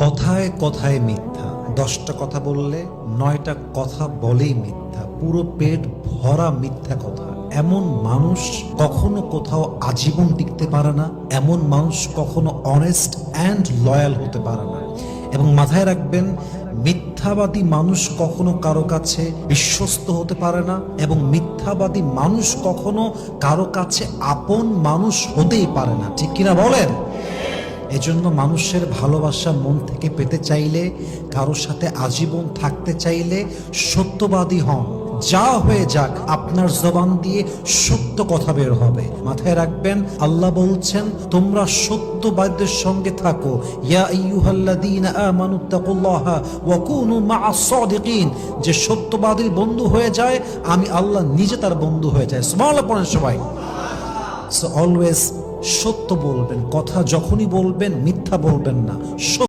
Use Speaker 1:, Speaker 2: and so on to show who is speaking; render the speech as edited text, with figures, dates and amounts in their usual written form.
Speaker 1: কথায় কথায় মিথ্যা। 10টা কথা বললে 9টা কথা বলেই মিথ্যা, পুরো পেট ভরা মিথ্যা কথা। এমন মানুষ কখনো কোথাও আজীবন টিকতে পারে না, এমন মানুষ কখনো অনেস্ট অ্যান্ড লয়াল হতে পারে না। এবং মাথায় রাখবেন, মিথ্যাবাদী মানুষ কখনো কারো কাছে বিশ্বস্ত হতে পারে না, এবং মিথ্যাবাদী মানুষ কখনো কারো কাছে আপন মানুষ হতেই পারে না। ঠিক কিনা বলেন? এজন্য মানুষের ভালোবাসা মন থেকে পেতে চাইলে, কারোর সাথে আজীবন থাকতে চাইলে সত্যবাদী হন। যা হয়ে যাক, আপনার জবান দিয়ে সত্য কথা বের হবে। মাথায় রাখবেন, আল্লাহ বলছেন তোমরা সত্যবাদীদের সঙ্গে থাকো। ইয়া আইয়ুহাল্লাযীনা আমানুত্তাকুল্লাহা ওয়া কুনু মা'আস সাদিকিন। যে সত্যবাদীর বন্ধু হয়ে যায়, আমি আল্লাহ নিজে তার বন্ধু হয়ে যায়। সুবহানাল্লাহ পড়েন সবাই। সো অলওয়েজ সত্য বলবেন, কথা যখনই বলবেন মিথ্যা বলবেন না।